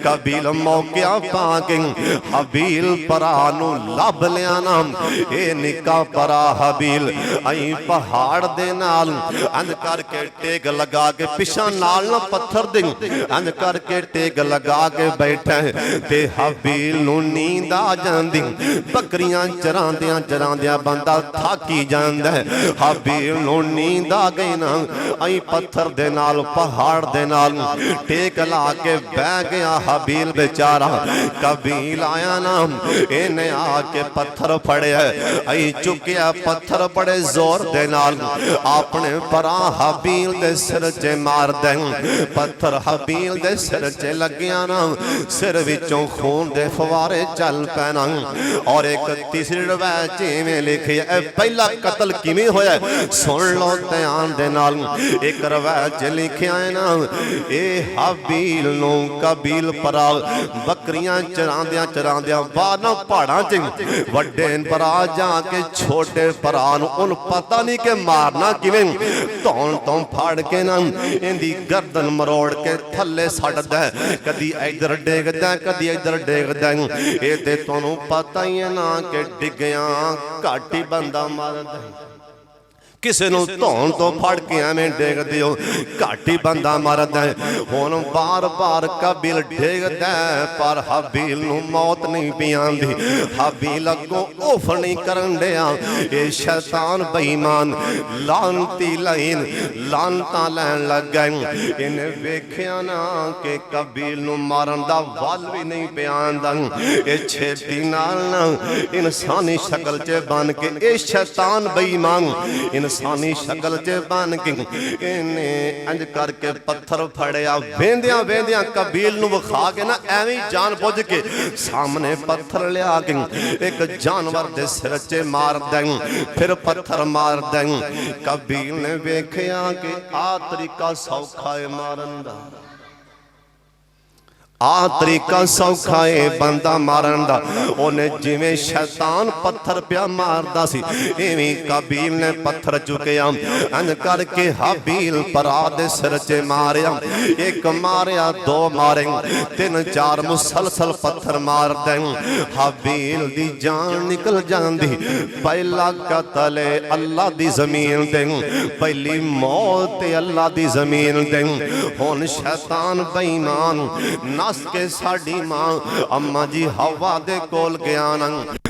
कबील मौकिया पाके हाबील परा नूं लभ लिया ना ए निक्का परा हाबील आई पहाड़ दे नाल अंज करके टेक लगा के पिछा नाल ना पत्थर दे अंज करके टेक लगा के बैठा ते हाबील नूं नींद आ जांदी बकरियां चरांदियां बंदा थाकी जांदा हाबील नूं नींद आ गई ना आई पत्थर दे नाल पहाड़ दे नाल टेक ला के बह गया हाबील बेचारा कबील आया ना इन्हें आके पत्थर फड़े आई चुकिया पत्थर बड़े जोर दे नाल अपने परा हाबील दे सिर च मार दे पत्थर हाबील दे सिर च लगिया ना सिर विचों खून दे फवारे चल पैना और एक तीसरी रवायत में लिखी है पहला कतल किवें होया सुन लो ध्यान दे नाल एक रवायत लिखिया है ना ए हाबील ਹਾਬੀਲ ਨੂੰ ਕਾਬੀਲ ਭਰਾ ਬੱਕਰੀਆਂ ਚਰਾਂਦਿਆਂ ਚਰਾਂਦਿਆਂ ਬਾਹਰ ਨਾ ਪਹਾੜਾਂ 'ਚ ਵੱਡੇ ਭਰਾ ਜਾ ਕੇ ਛੋਟੇ ਭਰਾ ਨੂੰ ਉਹਨੂੰ ਪਤਾ ਨਹੀਂ ਕਿ ਮਾਰਨਾ ਕਿਵੇਂ ਧੌਣ ਤੋਂ ਫੜ ਕੇ ਨਾ ਇਹਦੀ ਗਰਦਨ ਮਰੋੜ ਕੇ ਥੱਲੇ ਸੱਟਦਾ ਕਦੀ ਇੱਧਰ ਡੇਗਦਾ ਕਦੀ ਇੱਧਰ ਡੇਗਦਾ ਇਹ ਤੇ ਤੁਹਾਨੂੰ ਪਤਾ ਹੀ ਹੈ ਨਾ ਕਿ ਡਿੱਗਿਆ ਘੱਟ ਹੀ ਬੰਦਾ ਮਾਰਦਾ ਕਿਸੇ ਨੂੰ ਧੌਣ ਤੋਂ ਫੜ ਕੇ ਐਵੇਂ ਡੇਗਦੇ ਹੋ ਘੱਟ ਹੀ ਬੰਦਾ ਮਰਦਾ ਹੁਣ ਬਾਰ-ਬਾਰ ਕਾਬੀਲ ਡੇਗਦਾ ਪਰ ਹਾਬੀਲ ਨੂੰ ਮੌਤ ਨਹੀਂ ਪਈ ਆਂਦੀ ਹਾਬੀਲ ਅੱਗੋਂ ਉਫ ਨਹੀਂ ਕਰਨ ਡਿਆ ਇਹ ਸ਼ੈਤਾਨ ਬੇਈਮਾਨ ਲਾਨਤੀ ਲਾਈਨ ਲਾਨਤਾਂ ਲੈਣ ਲੱਗਾ ਇਹਨੇ ਵੇਖਿਆ ਨਾ ਕਿ ਕਾਬੀਲ ਨੂੰ ਮਾਰਨ ਦਾ ਵੱਲ ਵੀ ਨਹੀਂ ਪਿਆ ਆਂਦਾ ਇਹ ਛੇਤੀ ਨਾਲ ਨਾ ਇਨਸਾਨੀ ਸ਼ਕਲ 'ਚ ਬਣ ਕੇ ਇਹ ਸ਼ੈਤਾਨ ਬੇਈਮਾਨ ਇਨਸਾਨੀ ਸ਼ਕਲ 'ਚ ਬਣ ਕੇ ਇਹਨੇ ਇੰਜ ਕਰਕੇ ਪੱਥਰ ਫੜਿਆ ਵੇਂਦਿਆਂ ਵੇਂਦਿਆਂ ਕਾਬੀਲ ਨੂੰ ਵਿਖਾ ਕੇ ਨਾ ਐਵੇਂ ਜਾਣ ਬੁੱਝ ਕੇ ਸਾਹਮਣੇ ਪੱਥਰ ਲਿਆ ਕੇ ਇੱਕ ਜਾਨਵਰ ਦੇ ਸਿਰ 'ਚ ਮਾਰਦਾ ਫਿਰ ਪੱਥਰ ਮਾਰਦਾ ਕਾਬੀਲ ਨੇ ਵੇਖਿਆ ਕਿ ਆਹ ਤਰੀਕਾ ਸੌਖਾ ਹੈ ਮਾਰਨ ਦਾ ਆ ਤਰੀਕਾ ਸੌਖਾ ਏ ਬੰਦਾ ਮਾਰਨ ਦਾ ਉਹਨੇ ਜਿਵੇਂ ਸ਼ੈਤਾਨ ਪੱਥਰ ਪਿਆ ਮਾਰਦਾ ਸੀ ਇਵੇਂ ਕਾਬੀਲ ਨੇ ਪੱਥਰ ਚੁੱਕਿਆ ਅੰਨ ਕਰਕੇ ਹਾਬੀਲ ਭਰਾ ਦੇ ਸਿਰ 'ਚ ਮਾਰਿਆ ਇੱਕ ਮਾਰਿਆ ਦੋ ਮਾਰੇ ਤਿੰਨ ਚਾਰ ਮੁਸਲਸਲ ਪੱਥਰ ਮਾਰਦਾ ਹਾਬੀਲ ਦੀ ਜਾਨ ਨਿਕਲ ਜਾਂਦੀ ਪਹਿਲਾ ਕਤਲ ਅੱਲਾ ਦੀ ਜ਼ਮੀਨ ਤੇ ਪਹਿਲੀ ਮੌਤ ਅੱਲਾ ਦੀ ਜ਼ਮੀਨ ਤੇ ਹੁਣ ਸ਼ੈਤਾਨ ਬੇਈਮਾਨ नस के साड़ी मां अम्मा जी हवा दे कोल गया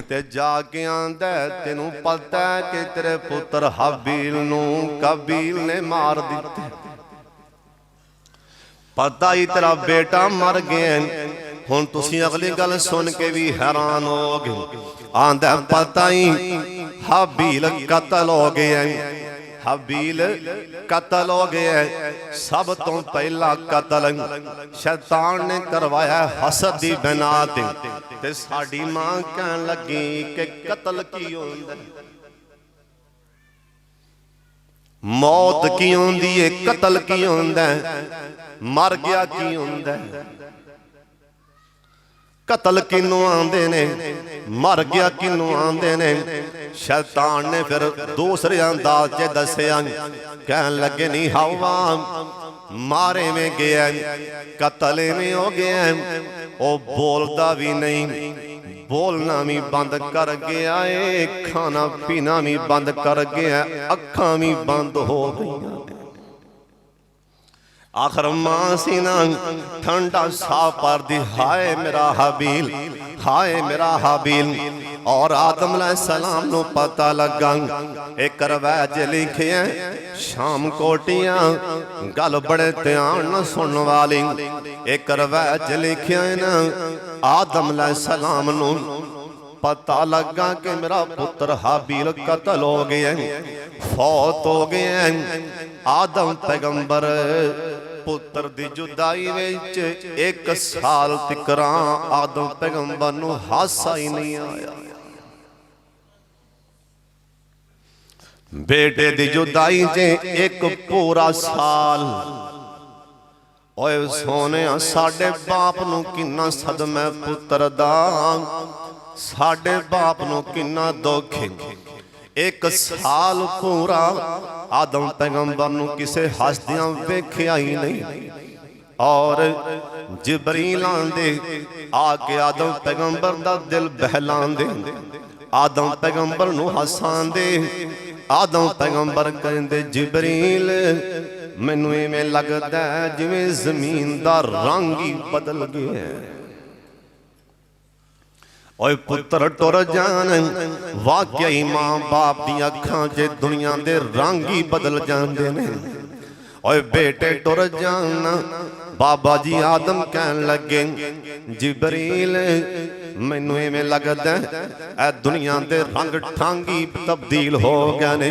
ते जाके आंदा तेनू पता है कि तेरे पुत्र हाबील नू काबील ने मार दिते पता ही तेरा बेटा मर गया हुण तुसीं अगली गल सुन के भी हैरान हो गए आंदा पता ही हाबील कतल हो गया हाबील कतल हो गया सब तो पहला कतल शैतान ने करवाया हसद दी बिना ते साडी मां कहन लगी कि कतल की होंदा मौत की होंदी है कतल की होंदा मर गया की होंदा कतल किनू आंदे ने मर गया किनू आंदे ने शैतान ने फिर दूसरे अंदाज च दसिया कहन लगे नहीं हवा मारे में गया कतल में हो गया ओ बोलता भी नहीं बोलना भी बंद कर गया है खाना पीना भी बंद कर गया अखां भी बंद हो गई आखिर मां सी ना ठंडा साफ पर दी हाय मेरा हाबील हाय मेरा हाबील और आदम अलैहिस्सलाम नु पता लगा एक रवायत लिखे शाम कोटियां गल बड़े ध्यान न सुनने वाली एक रवायत लिखे ना आदम अलैहिस्सलाम नु पता लगा कि मेरा पुत्र हाबील कतल हो गया फौत हो गया आदम पैगंबर पुत्र दी जुदाई विच एक साल तिकरा आदम पैगंबर नू हासा ही नहीं आया बेटे दी जुदाई च एक पूरा साल ओए सोने साडे बाप नू किन्ना सदमा पुत्र दा साडे बाप नू किन्ना दुख एक साल पूरा आदम पैगंबर नू किसे हसदियां वेख्या ही नहीं और जिबरील आंदे आके आदम पैगंबर दा दिल बहलांदे आदम पैगंबर नू हसांदे आदम पैगंबर कहंदे जिबरील मैनू इवें लगदा जिवें जमीन दा रंग ही बदल गया ओए पुत्र टुर जान वाकई मां बाप दी अखां च दुनिया दे रंग ही बदल जांदे ने ओए बेटे टुर जान बाबा जी आदम कहन लगे जिबरील मैनू इवें लगदा ऐ दुनिया दे रंग ठांगी तब्दील हो गए ने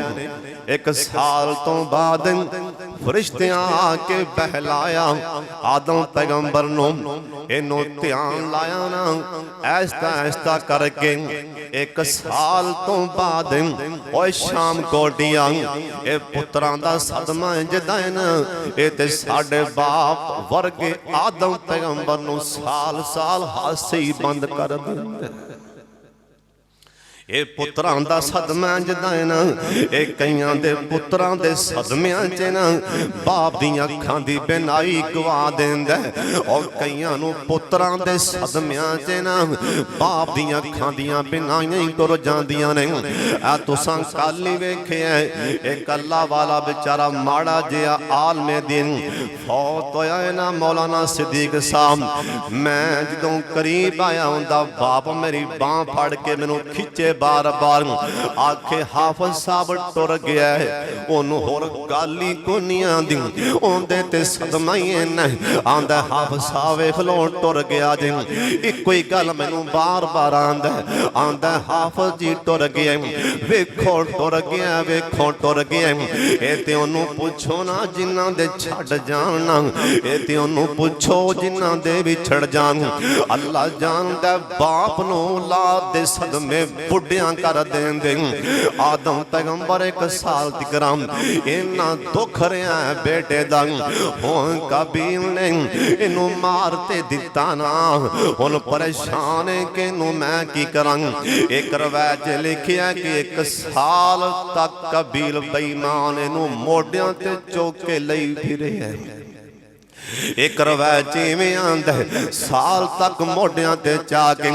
एक साल तो बाद फरिश्तियां आके बहलाया आदम पैगंबर नूं इनू ध्यान लाया ना ऐसा ऐसा करके 1 साल तो बाद ओए शाम कोटियां ए पुत्रां दा सदमा इंजदा है ना ए ते साडे बाप वर्गे आदम पैगंबर नूं साल साल हासे ही बंद कर दिंदे। ਇਹ ਪੁੱਤਰਾਂ ਦਾ ਸਦਮਾ ਜਿੱਦਾਂ ਹੈ ਨਾ ਇਹ ਕਈਆਂ ਦੇ ਪੁੱਤਰਾਂ ਦੇ ਸਦਮਿਆਂ 'ਚ ਨਾ ਬਾਪ ਦੀਆਂ ਅੱਖਾਂ ਦੀ ਬਿਨਾਈ ਗਵਾ ਦਿੰਦਾ ਔਰ ਕਈਆਂ ਨੂੰ ਪੁੱਤਰਾਂ ਦੇ ਸਦਮਿਆਂ 'ਚ ਨਾ ਬਾਪ ਦੀਆਂ ਅੱਖਾਂ ਦੀਆਂ ਬਿਨਾਈਆਂ ਹੀ ਤੁਰ ਜਾਂਦੀਆਂ ਨੇ। ਆ ਤੁਸਾਂ ਕੱਲ ਹੀ ਵੇਖਿਆ ਇੱਕ ਅੱਲਾ ਵਾਲਾ ਵਿਚਾਰਾ ਮਾੜਾ ਜਿਹਾ ਆਲਮੇ ਦਿਨ ਫੌਤ ਹੋਇਆ ਹੈ ਨਾ ਮੌਲਾਨਾ ਸਿੱਦੀਕ ਸਾਹਿਬ। ਮੈਂ ਜਦੋਂ ਕਰੀਬ ਆਇਆ ਹੁੰਦਾ ਬਾਪ ਮੇਰੀ ਬਾਂਹ ਫੜ ਕੇ ਮੈਨੂੰ ਖਿੱਚੇ बार बार आखे हाफिज साहब टुर गया है ओनू होर गल ही कोनी आंदी ओंदे ते सदमा ही इन्ना आंदा हाफिज साहब वेख लो टुर गया जी इक्को ही गल मैनू बार बार आंदा हाफिज जी टुर गया वेखो टुर गया वेखो टुर गया ए ते ओनू पुछो ना जिन्हां दे छड्ड जाण ए ते ओनू पुछो जिन्हां दे विछड़ जाण अल्लाह जानदा बाप नू औलाद दे सदमे बुढ़ियां कर देंगे। आदम पैगंबर 1 साल तिकराम इन्ना दुख रहा है बेटे दा हुण काबील ने इनू मार ते दिता ना हुण परेशान है कि इनू मैं की करां। एक रवायत लिखिया कि 1 साल तक काबील बेईमान इनू मोढियां ते चुक के लई फिरे है। एक रवायत इवें आंदा है साल तक मोढियां ते चाके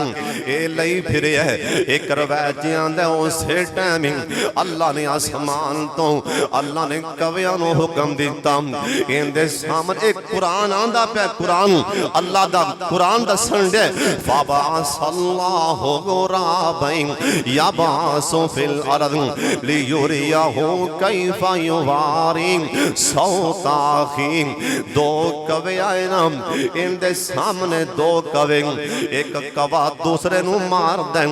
ए लई फिरे है। एक रवायत आंदा उसे टाइम अल्लाह ने आसमान तो अल्लाह ने कवियां नूं हुक्म दिता इहदे सामने एक कुरान आंदा पे कुरान अल्लाह दा कुरान दसन दे फाबा सल्लल्लाहु गुराबैन यबासु फिल अर्द लियुरियाहु कैफा युवारी सौताखी। दो कवे आए ना इनके सामने 2 कवे एक कवा दूसरे नू मार दे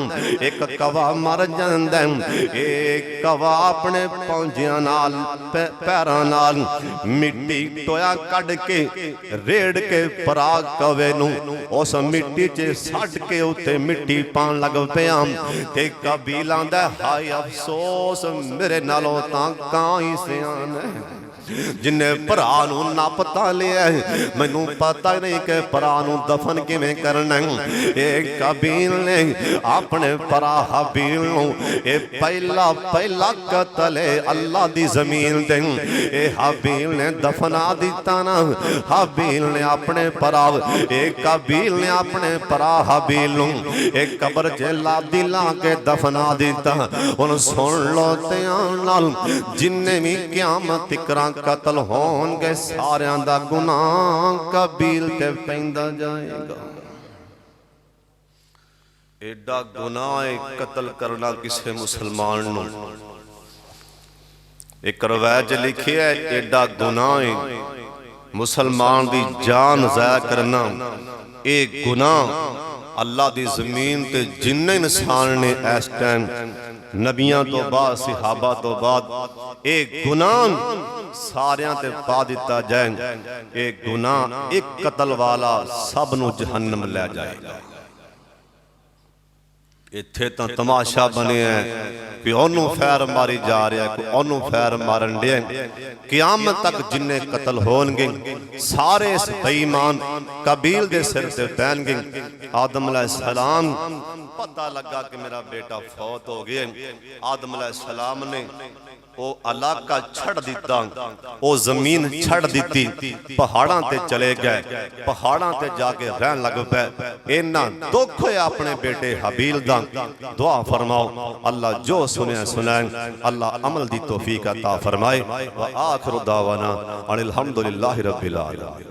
एक कवा मर जांदा एक कवा अपने पौंजियां नाल पैरां नाल मिट्टी टोया कढ़ के रेड़ के पराग कवे नू उस मिट्टी च सट के उत्ते मिट्टी पान लग पिया ते कबील आंदा हाय अफसोस मेरे नालों तां कां ही सियान है जिन्हें भरा नूं नपता लिया मैनू पता नहीं कि भरा नूं दफन किवें करना। एक काबील ने अपने भरा हाबील नूं ए पहला पहला कतल है अल्लाह दी जमीन ते ए हाबील ने दफना दिता ना हाबील ने अपने भरा एक काबील ने अपने भरा हाबील नूं एक कब्र च लादी ला के दफना दिता। हुण सुन लो ध्यान नाल जिन्ने भी क़यामत तिकरां कतल होणगे सारियां दा गुनाह काबील ते पैंदा जाएगा। एडा गुनाह है कतल करना किसी मुसलमान नूं। एक रवायत लिखी है एडा गुनाह है मुसलमान दी जान ज़ाया करना। एक गुनाह अल्लाह दी जमीन ते जिन्ने इंसान ने इस टाइम नबियां तो बाद सहाबा तो बाद एक गुनाह सारियां ते पा दिता जाए। एक गुनाह एक कतल वाला सब नूं जहन्नम ले जाएगा। इत्थे तां तमाशा बनिया कि ओनू फैर मारी जा रहा है ओनू फैर मारन दिया। क़यामत तक जिन्ने कतल होणगे सारे इस बेईमान काबील दे सिर ते पैणगे। आदम अलैहिस्सलाम पता लगा कि मेरा बेटा फौत हो गया। आदम अलैहिस्सलाम ने वो इलाका छड़ दिता वो जमीन छड़ दी पहाड़ां ते चले गए पहाड़ां ते जाके रहन लग पे। इन्ना दुख होया अपने बेटे हबील दा। दुआ फरमाओ अल्लाह जो सुने सुनाए अल्लाह अमल दी तौफीक अता फरमाए। व आखिरु दावाना अनिल हम्दुलिल्लाहि रब्बिल आलमीन।